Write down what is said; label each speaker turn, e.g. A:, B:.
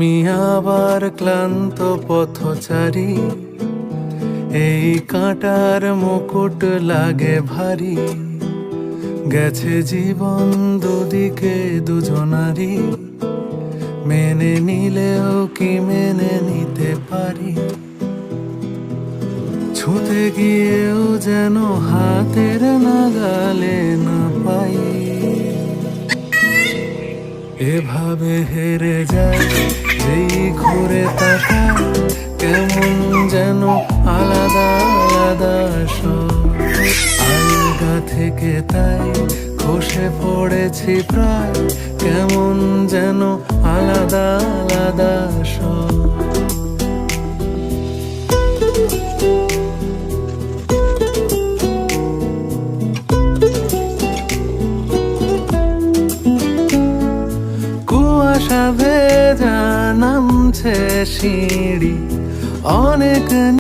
A: আমি আবার ক্লান্ত পথচারী, এই কাঁটার মুকুট লাগে ভারী। গেছে জীবন দুদিকে দুজনারই, মেনে নিলেও কি মেনে নিতে পারি? ছুঁতে গিয়েও যেন হাতের নাগালে না পাই। এভাবে হেরে যায় যেই ঘুরে তাকায়, কেমন যেন আলাদা আলাদা সব। আলগা থেকে তাই খসে পড়েছি প্রায়, কেমন যেন আলাদা আলাদা সব। কুয়াশা ভেজা নামছে সিঁড়ি, অনেক